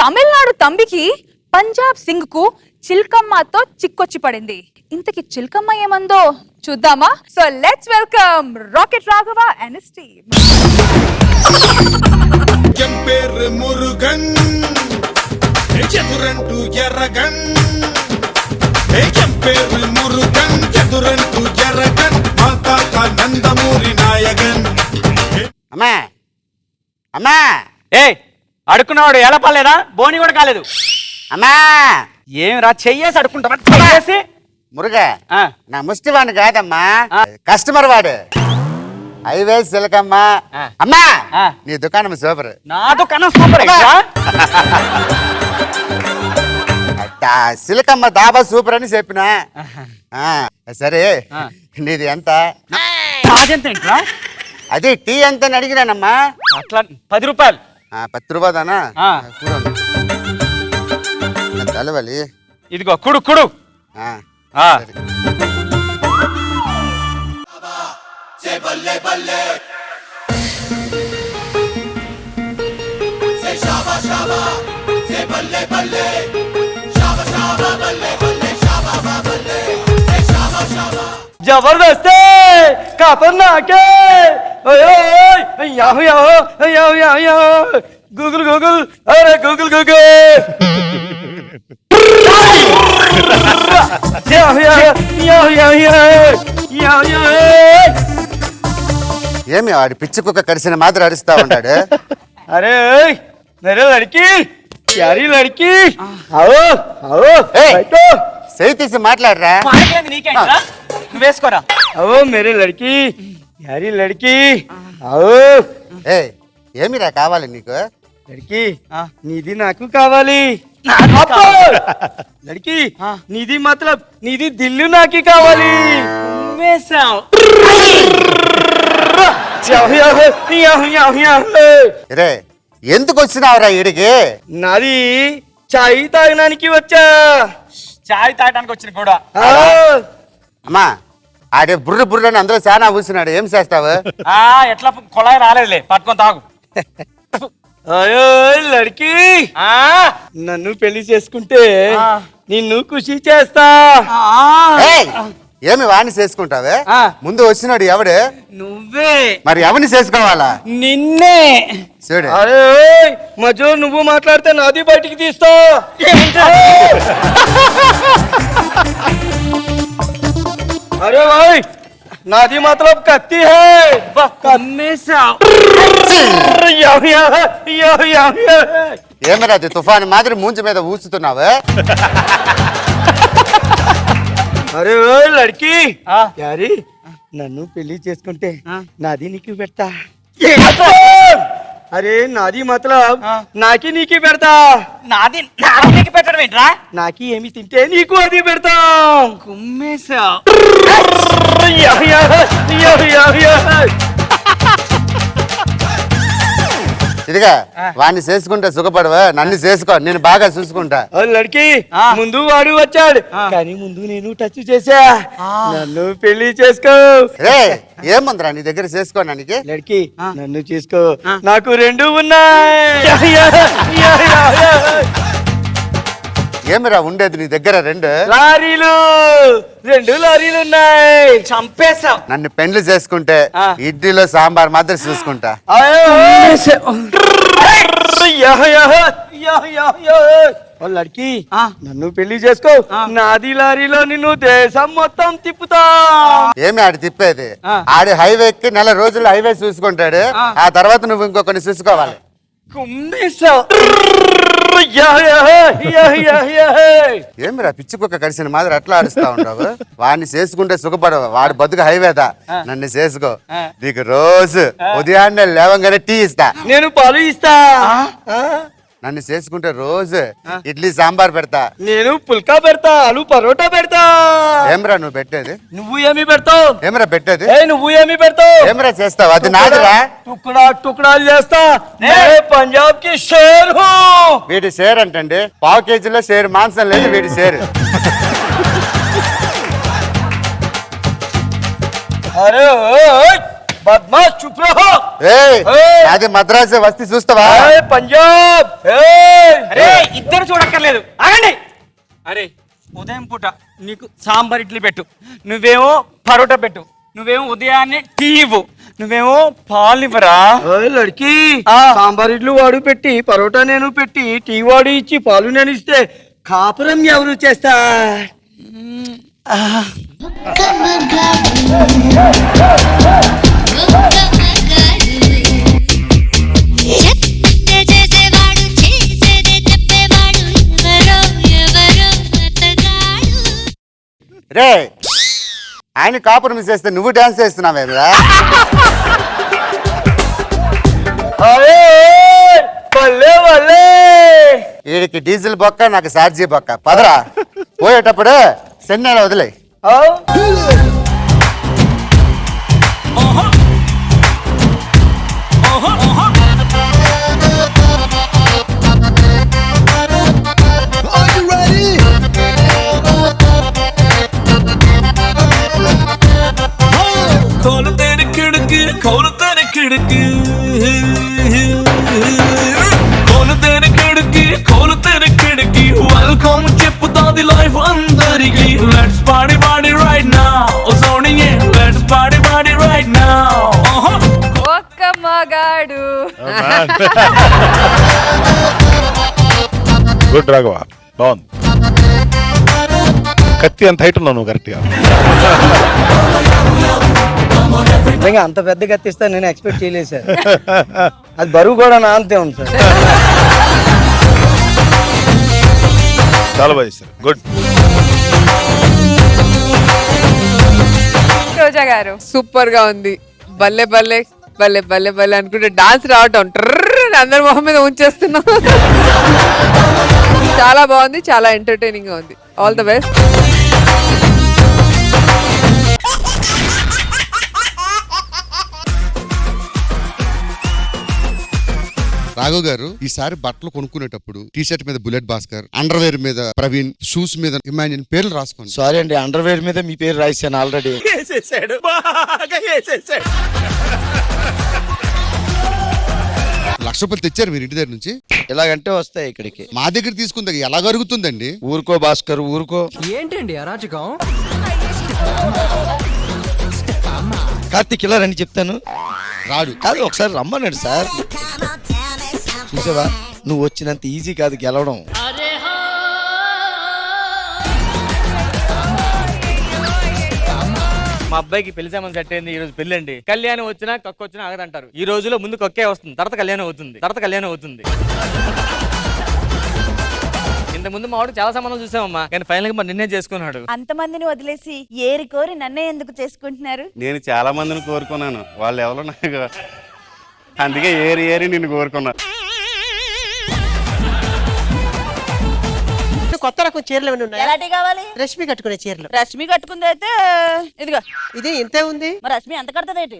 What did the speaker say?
తమిళనాడు తంబికి పంజాబ్ సింగ్ కు చిల్కమ్మతో చిక్కొచ్చి పడింది. ఇంతకి చిల్కమ్మ ఏమందో చూద్దామా? So let's welcome rocket Raghava and his team. కెంపేరు మురుగన్ చతురంటూ ఎర్రగన్ కెంపేరు మురుగన్ చతురంటూ ఎర్రగన్ మాతాత నందమూరి నాయగన్. అమ్మా అమ్మా ఏ అడుక్కున్నవాడు ఎలా పర్లేదా? బోని కూడా కాలేదు. అమ్మా ఏం రా చెయ్యేసి అడుక్కుంటావా? చెయ్యేసి మురుగా ఆ. నా ముష్టివాణ్ణి కాదమ్మా, కస్టమర్ వాడు. హైవే సిలకమ్మ. ఆ. అమ్మా ఆ. నీ దుకాణం సూపర్. నా దుకాణం సూపర్. సిలకమ్మ దాబా సూపర్ అని చెప్పిన. సరే నీది ఎంత? నాదెంతేంట్రా? అది టీ ఎంత అని అడిగినానమ్మా. అట్లా 10 రూపాయలు. 10 రూపాయదానా? ఆ. తలవలి ఇదిగో కుడు కుడు. ఆ. జబర్దస్త్ ఖతర్నాకే. గూగుల్ గూగుల్, అరే గూగుల్ గూగుల్. ఏమి వాడి పిచ్చి కుక్క కరిసిన మాదిరి అరుస్తా ఉన్నాడు. అరే मेरे लड़की प्यारी लड़की आओ आओ बैठो. సై తీసి మాట్లాడరా. వేసుకోరా. आओ मेरे लड़की प्यारी लड़की आओ. ఏమిరా కావాలి నీకు? लड़की నీది నాకు కావాలి. लड़की నీది मतलब నీది దిల్లు నాకి కావాలి. రే ఎందుకు వచ్చినావురా ఈడికి? నాది చాయ్ తాగడానికి వచ్చా. చాయ్ తాగడానికి వచ్చిన కూడా. అమ్మా ఆడే బుర్ర బుర్రని అందరూ చాలా కూర్చున్నాడు, ఏం చేస్తావు? ఎట్లా కొళాయి రాలేదులే, పట్టుకొని తాగు. అయ్యో లడ్కి, నన్ను పెళ్లి చేసుకుంటే నిన్ను ఖుషి చేస్తా. ఏమి వాణ్ణి చేసుకుంటావే? ముందు వచ్చినాడు ఎవడు? నువ్వే. మరి ఎవరిని చేసుకోవాలా? నిన్నే. చూడు అరే మధ్యలో నువ్వు మాట్లాడితే నాది బయటికి తీస్తా. అరే భాయ్ నాది मतलब కత్తి హై. ఏమిరా అది తుఫాను మాదిరి మూంచి మీద ఊచుతున్నావు? అరే లడ్కి యారీ నన్ను పెళ్లి చేసుకుంటే నాది నీకు పెడతా. అరే నాది मतलब నాకి నీకి పెడతా. నాది నీకు పెట్టడం ఏంట్రా? నాకి ఏమి తింటే నీకు అది పెడతా. కుమ్మేసా. ఇదిగా వాడిని చేసుకుంటే సుఖపడవా? నన్ను చేసుకో, నేను బాగా చూసుకుంటా. లడ్కి ముందు వాడు వచ్చాడు కానీ ముందు నేను టచ్ చేసా. నన్ను పెళ్లి చేసుకో. రే ఏముందిరా నీ దగ్గర చేసుకోవడానికి? లడ్కి నన్ను చేసుకో, నాకు 2 ఉన్నాయి. ఏమిరా ఉండేది నీ దగ్గర? 2 లారీలు, 2 లారీలు ఉన్నాయి. చంపేశా. నన్ను పెండ్లి చేసుకుంటే ఇడ్లీలో సాంబార్ మాత్రం చూసుకుంటా. లడ్కి నన్ను పెళ్లి చేసుకో, నాది లారీలో నిన్ను దేశం మొత్తం తిప్పుతా. ఏమి ఆడి తిప్పేది? ఆడి హైవే ఎక్కి నెల రోజులు హైవే చూసుకుంటాడు, ఆ తర్వాత నువ్వు ఇంకొకరిని చూసుకోవాలి. ఏమిరా పిచ్చి కుక్క కడిసిన మాదిరి అట్లా ఆడుస్తా ఉండవు? వాడిని చేసుకుంటే సుఖపడవు, వాడి బతుకు హైవేదా. నన్ను చేసుకో, నీకు రోజు ఉదయాన్నే లేవంగానే టీ ఇస్తా. నేను పాలు ఇస్తా. నన్ను చేసుకుంటే రోజు ఇడ్లీ సాంబార్ పెడతా. నేను పుల్కా పెడతా, ఆలు పరోటా పెడతా. ఏమరా నువ్వు పెట్టేది? నువ్వు ఏమి పెడతావు? ఏమరా పెట్టేది? నువ్వు ఏమి పెడతావు? ఏమరా చేస్తావు? అది నాదిరా. టుక్డా టుక్డాలు చేస్తా. పంజాబ్ కి షేర్ హూ. వీడి షేర్ అంటండి, 1/2 కేజీలో షేర్ మాంసం లేదు వీడి షేర్. అరే బద్మాష్ చుప్ రహో. ఏయ్, ఏయ్. అది మద్రాసు వస్తీ చూస్తావా? ఏయ్, పంజాబ్. ఏయ్. అరే ఇద్దరు చూడక్కర్లేదు ఆగండి. అరే ఉదయం పూట నీకు సాంబార్ ఇడ్లీ పెట్టు, నువ్వేమో పరోటా పెట్టు, నువ్వేమో ఉదయాన్నే టీ ఇవ్వు, నువ్వేమో పాలు ఇవ్వరా. ఓయ్ లడ్కి, ఆ. సాంబార్ ఇడ్లు వాడు పెట్టి, పరోటా నేను పెట్టి, టీ వాడు ఇచ్చి, పాలు నేను ఇస్తే కాపురం ఎవరు చేస్తా? చేసేవాడు చేసేదే చెప్పేవాడు ఎవరో ఎవరో అతగాడు. రే, ఆయన కాంప్రమైజ్ చేస్తే నువ్వు డాన్స్ చేస్తున్నావేమిరా? పల్లె వల్లే. వీడికి డీజిల్ బొక్క, నాకు ఛార్జీ బొక్క. పదరా, పోయేటప్పుడు సెన్నెల వదిలే. खोल तेरे खिड़की खोल तेरे खिड़की खोल तेरे खिड़की खोल तेरे खिड़की वेलकम చెప్పుతాది లైఫ్ అందరికి let's party party right now ఓ సోనియే let's party party right now ఒక్క మగాడు. గుడ్ రాఘవ, బాగుంది. కత్తి అంత హైట్ ఉన్నావు నువ్వు కరెక్ట్గా. నిజంగా అంత పెద్ద కత్తిస్తా నేను ఎక్స్పెక్ట్ చేయలేదు సార్. అది బరువు కూడా నా అంతే ఉంది సార్. చాలా బాగా చేశారు. గుడ్. రోజా గారు సూపర్ గా ఉంది. బల్లె బల్లె బల్లె బల్లె బల్లె అనుకుంటే డాన్స్ రావటం ట్రర్ అని అందరి మొహం మీద ఉంచేస్తున్నాం. చాలా బాగుంది, చాలా ఎంటర్టైనింగ్ గా ఉంది. All the best. రాఘవ్ గారు, ఈసారి బట్టలు కొనుక్కునేటప్పుడు టీ షర్ట్ మీద బుల్లెట్ భాస్కర్, అండర్ వేర్ మీద ప్రవీణ్, షూస్ మీద ఇమాన్యుల్ పేర్లు రాసుకోండి. సారీ అండి, అండర్ వేర్ మీద మీ పేరు రాశాను ఆల్రెడీ. వేసేసాడు, బాగా వేసేసాడు. ₹1,00,000 తెచ్చారు మీరు ఇంటి దగ్గర నుంచి? ఇలాగంటే వస్తాయి ఇక్కడికి. మా దగ్గర తీసుకుంది ఎలా జరుగుతుందండి? ఊరుకో భాస్కర్, ఊరుకో. ఏంటండి అరాచకం? కార్తీక్ ఇలా రండి చెప్తాను. రాడు. కాదు, ఒకసారి రమ్మన్నాడు సార్. చూసావా, నువ్వు వచ్చినంత ఈజీ కాదు గెలవడం. మా అబ్బాయికి పెళ్లి సామాన్ సెట్ అయింది, ఈ రోజు పెళ్లి అండి. కళ్యాణం వచ్చినా కక్కు వచ్చినా ఆగదంటారు. ఈ రోజులో ముందు కక్కే వస్తుంది, తర్వాత కళ్యాణం అవుతుంది. ఇంత ముందు మా వాడు చాలా సంబంధాలు చూసామమ్మా, కానీ ఫైనల్ గా మరి నిన్నే చేసుకున్నాడు. అంతమందిని వదిలేసి ఏరి కోరి నన్నే ఎందుకు చేసుకుంటున్నారు? నేను చాలా మందిని కోరుకున్నాను, వాళ్ళు ఎవరో నాకు అందుకే ఏరి నిన్ను కోరుకున్నా. కొత్త రకం చీరలు ఏమైనా ఉన్నాయా? ఎలాంటి కావాలి? రష్మి కట్టుకునే చీరలు. రష్మి కట్టుకుంది అయితే ఇదిగో. ఇది ఇంతే ఉంది. మరి రష్మి ఎంత కడతదేటి?